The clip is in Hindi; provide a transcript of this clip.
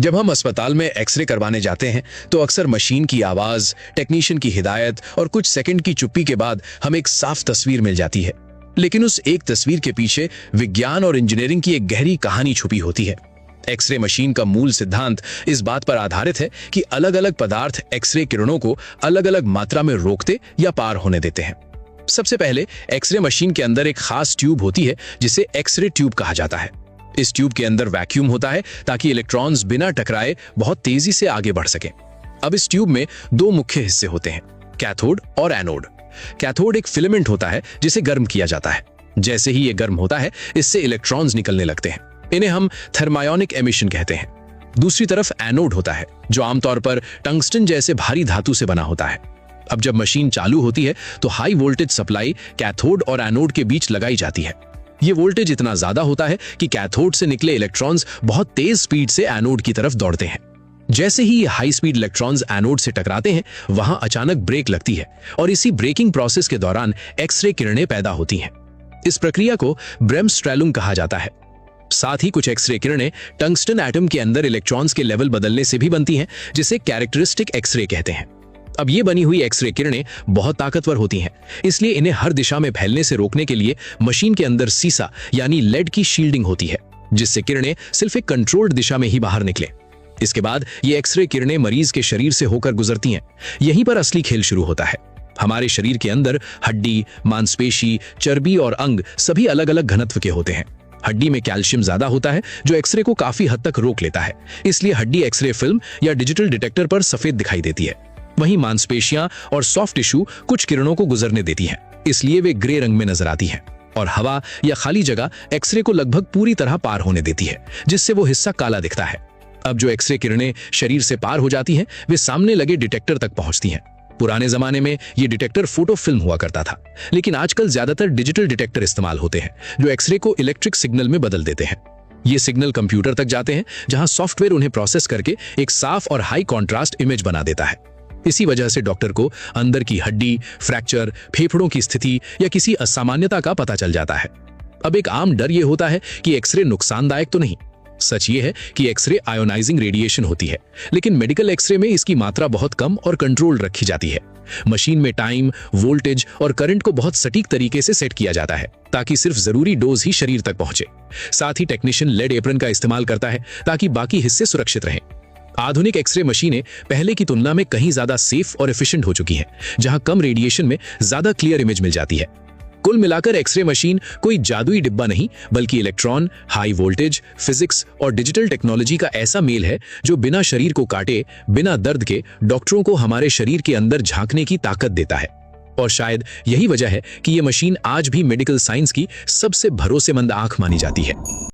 जब हम अस्पताल में एक्सरे करवाने जाते हैं तो अक्सर मशीन की आवाज, टेक्नीशियन की हिदायत और कुछ सेकंड की चुप्पी के बाद हमें एक साफ तस्वीर मिल जाती है। लेकिन उस एक तस्वीर के पीछे विज्ञान और इंजीनियरिंग की एक गहरी कहानी छुपी होती है। एक्सरे मशीन का मूल सिद्धांत इस बात पर आधारित है कि अलग अलग पदार्थ एक्सरे किरणों को अलग अलग मात्रा में रोकते या पार होने देते हैं। सबसे पहले एक्सरे मशीन के अंदर एक खास ट्यूब होती है जिसे एक्सरे ट्यूब कहा जाता है। इस ट्यूब के अंदर वैक्यूम होता है ताकि इलेक्ट्रॉन्स बिना टकराए बहुत तेजी से आगे बढ़ सकें। अब इस ट्यूब में दो मुख्य हिस्से होते हैं, कैथोड और एनोड। कैथोड एक फिलामेंट होता है जिसे गर्म किया जाता है। जैसे ही ये गर्म होता है, इससे इलेक्ट्रॉन्स निकलने लगते हैं। इन्हें हम थर्मायोनिक एमिशन कहते हैं। दूसरी तरफ एनोड होता है जो आमतौर पर टंगस्टन जैसे भारी धातु से बना होता है। अब जब मशीन चालू होती है तो हाई वोल्टेज सप्लाई कैथोड और एनोड के बीच लगाई जाती है। ये वोल्टेज इतना ज्यादा होता है कि कैथोड से निकले इलेक्ट्रॉन्स बहुत तेज स्पीड से एनोड की तरफ दौड़ते हैं। जैसे ही ये हाई स्पीड इलेक्ट्रॉन्स एनोड से टकराते हैं, वहां अचानक ब्रेक लगती है और इसी ब्रेकिंग प्रोसेस के दौरान एक्सरे किरणें पैदा होती हैं। इस प्रक्रिया को ब्रेमस्ट्रेलुम कहा जाता है। साथ ही कुछ एक्सरे किरणें टंगस्टन एटम के अंदर इलेक्ट्रॉन्स के लेवल बदलने से भी बनती हैं, जिसे कैरेक्टरिस्टिक एक्सरे कहते हैं। अब ये बनी हुई एक्सरे किरणें बहुत ताकतवर होती हैं, इसलिए इन्हें हर दिशा में फैलने से रोकने के लिए मशीन के अंदर सीसा यानी लेड की शील्डिंग होती है, जिससे किरणें सिर्फ एक कंट्रोल्ड दिशा में ही बाहर निकले। इसके बाद ये एक्सरे किरणें मरीज के शरीर से होकर गुजरती हैं। यहीं पर असली खेल शुरू होता है। हमारे शरीर के अंदर हड्डी, मांसपेशी, चर्बी और अंग सभी अलग अलग घनत्व के होते हैं। हड्डी में कैल्शियम ज्यादा होता है जो एक्सरे को काफी हद तक रोक लेता है, इसलिए हड्डी एक्सरे फिल्म या डिजिटल डिटेक्टर पर सफेद दिखाई देती है। वहीं मांसपेशियां और सॉफ्ट टिश्यू कुछ किरणों को गुजरने देती हैं, इसलिए वे ग्रे रंग में नजर आती हैं। और हवा या खाली जगह एक्सरे को लगभग पूरी तरह पार होने देती है, जिससे वो हिस्सा काला दिखता है। अब जो एक्सरे किरणें शरीर से पार हो जाती हैं, वे सामने लगे डिटेक्टर तक पहुंचती हैं। पुराने जमाने में ये डिटेक्टर फोटो फिल्म हुआ करता था, लेकिन आजकल ज्यादातर डिजिटल डिटेक्टर इस्तेमाल होते हैं जो एक्सरे को इलेक्ट्रिक सिग्नल में बदल देते हैं। ये सिग्नल कंप्यूटर तक जाते हैं, जहां सॉफ्टवेयर उन्हें प्रोसेस करके एक साफ और हाई कॉन्ट्रास्ट इमेज बना देता है। इसी वजह से डॉक्टर को अंदर की हड्डी, फ्रैक्चर, फेफड़ों की स्थिति या किसी असामान्यता का पता चल जाता है। अब एक आम डर यह होता है कि एक्सरे नुकसानदायक तो नहीं। सच ये है कि एक्सरे आयोनाइजिंग रेडिएशन होती है, लेकिन मेडिकल एक्सरे में इसकी मात्रा बहुत कम और कंट्रोल रखी जाती है। मशीन में टाइम, वोल्टेज और करंट को बहुत सटीक तरीके से सेट किया जाता है ताकि सिर्फ जरूरी डोज ही शरीर तक पहुंचे। साथ ही टेक्नीशियन लेड एप्रन का इस्तेमाल करता है ताकि बाकी हिस्से सुरक्षित रहें। आधुनिक एक्सरे मशीनें पहले की तुलना में कहीं ज्यादा सेफ और एफिशिएंट हो चुकी हैं, जहां कम रेडिएशन में ज्यादा क्लियर इमेज मिल जाती है। कुल मिलाकर एक्सरे मशीन कोई जादुई डिब्बा नहीं, बल्कि इलेक्ट्रॉन, हाई वोल्टेज, फिजिक्स और डिजिटल टेक्नोलॉजी का ऐसा मेल है जो बिना शरीर को काटे, बिना दर्द के डॉक्टरों को हमारे शरीर के अंदर झांकने की ताकत देता है। और शायद यही वजह है कि यह मशीन आज भी मेडिकल साइंस की सबसे भरोसेमंद आंख मानी जाती है।